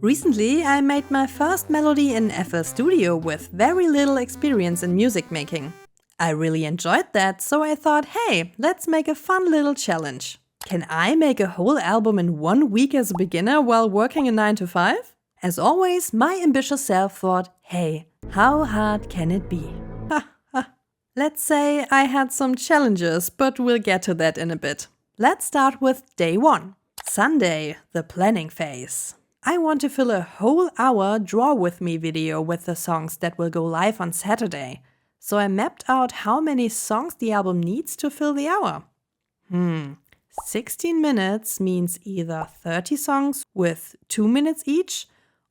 Recently, I made my first melody in FL Studio with very little experience in music making. I really enjoyed that, so I thought, hey, let's make a fun little challenge. Can I make a whole album in 1 week as a beginner while working a 9 to 5? As always, my ambitious self thought, hey, how hard can it be? Let's say I had some challenges, but we'll get to that in a bit. Let's start with day 1. Sunday, the planning phase. I want to fill a whole hour Draw With Me video with the songs that will go live on Saturday. So I mapped out how many songs the album needs to fill the hour. 16 minutes means either 30 songs with 2 minutes each,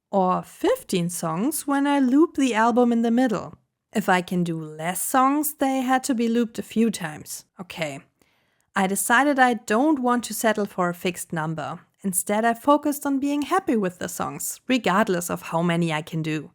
or 15 songs when I loop the album in the middle. If I can do less songs, they had to be looped a few times. Okay. I decided I don't want to settle for a fixed number. Instead, I focused on being happy with the songs, regardless of how many I can do.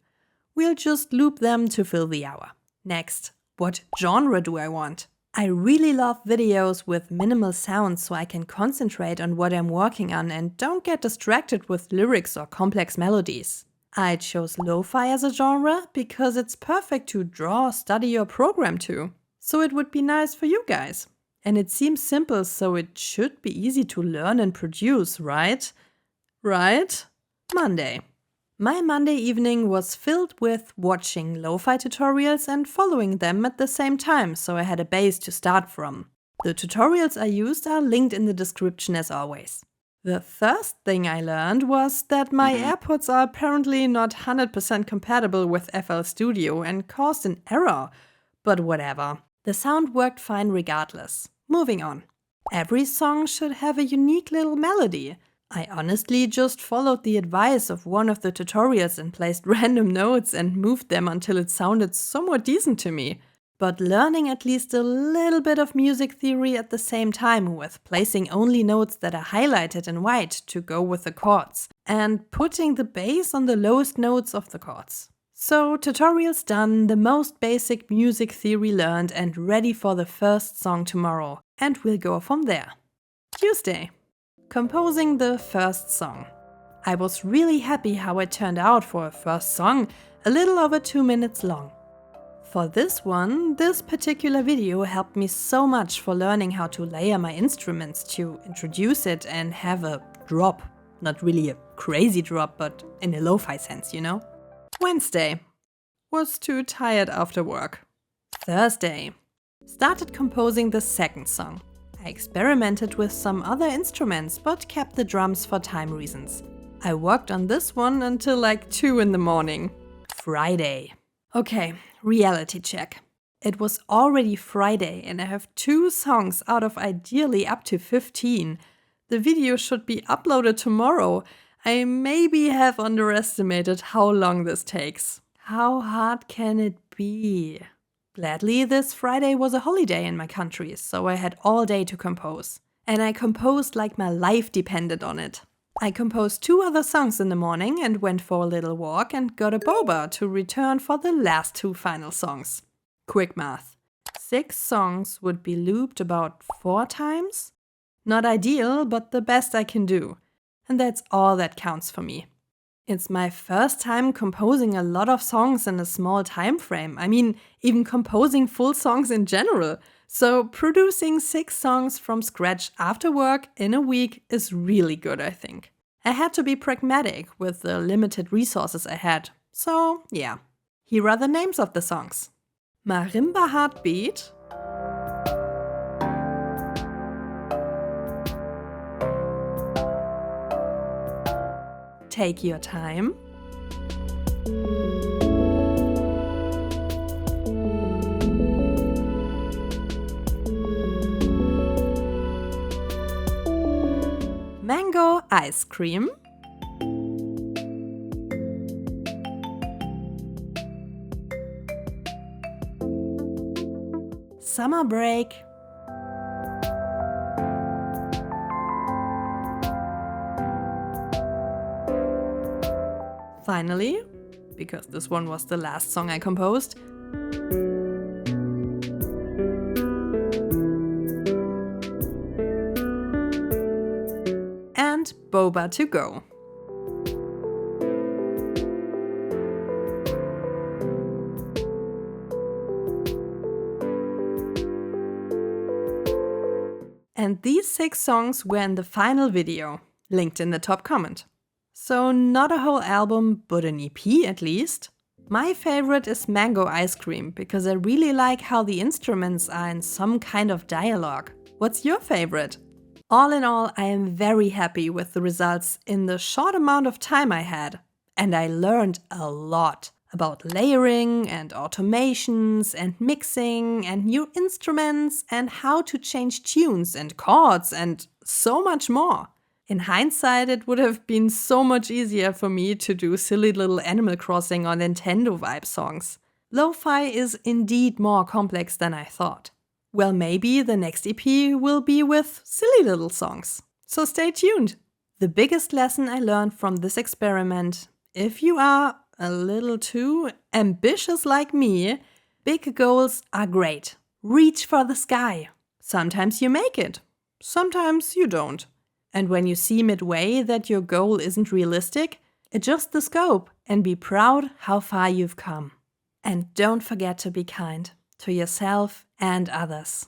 We'll just loop them to fill the hour. Next, what genre do I want? I really love videos with minimal sounds so I can concentrate on what I'm working on and don't get distracted with lyrics or complex melodies. I chose Lo-fi as a genre because it's perfect to draw, study or program to. So it would be nice for you guys. And it seems simple, so it should be easy to learn and produce, right? Right? Monday. My Monday evening was filled with watching lo-fi tutorials and following them at the same time, so I had a base to start from. The tutorials I used are linked in the description as always. The first thing I learned was that my AirPods are apparently not 100% compatible with FL Studio and caused an error, but whatever. The sound worked fine regardless. Moving on. Every song should have a unique little melody. I honestly just followed the advice of one of the tutorials and placed random notes and moved them until it sounded somewhat decent to me. But learning at least a little bit of music theory at the same time with placing only notes that are highlighted in white to go with the chords and putting the bass on the lowest notes of the chords. So, tutorials done, the most basic music theory learned and ready for the first song tomorrow. And we'll go from there. Tuesday. Composing the first song. I was really happy how it turned out for a first song, a little over 2 minutes long. For this one, this particular video helped me so much for learning how to layer my instruments to introduce it and have a drop. Not really a crazy drop, but in a lo-fi sense, you know? Wednesday. Was too tired after work. Thursday. Started composing the second song. I experimented with some other instruments, but kept the drums for time reasons. I worked on this one until like 2 in the morning. Friday. Okay, reality check. It was already Friday and I have 2 songs out of ideally up to 15. The video should be uploaded tomorrow. I maybe have underestimated how long this takes. How hard can it be? Gladly, this Friday was a holiday in my country, so I had all day to compose. And I composed like my life depended on it. I composed 2 other songs in the morning and went for a little walk and got a boba to return for the last 2 final songs. Quick math. 6 songs would be looped about 4 times? Not ideal, but the best I can do. And that's all that counts for me. It's my first time composing a lot of songs in a small time frame. I mean, even composing full songs in general. So producing 6 songs from scratch after work in a week is really good, I think. I had to be pragmatic with the limited resources I had. So, yeah. Here are the names of the songs. Marimba Heartbeat, Take Your Time, Mango Ice Cream, Summer Break, finally, because this one was the last song I composed, and boba to go. And these 6 songs were in the final video, linked in the top comment. So not a whole album, but an EP at least. My favorite is Mango Ice Cream, because I really like how the instruments are in some kind of dialogue. What's your favorite? All in all, I am very happy with the results in the short amount of time I had. And I learned a lot about layering and automations and mixing and new instruments and how to change tunes and chords and so much more. In hindsight, it would have been so much easier for me to do silly little Animal Crossing or Nintendo vibe songs. Lo-fi is indeed more complex than I thought. Well, maybe the next EP will be with silly little songs. So stay tuned! The biggest lesson I learned from this experiment: if you are a little too ambitious like me, big goals are great. Reach for the sky. Sometimes you make it, sometimes you don't. And when you see midway that your goal isn't realistic, adjust the scope and be proud how far you've come. And don't forget to be kind to yourself and others.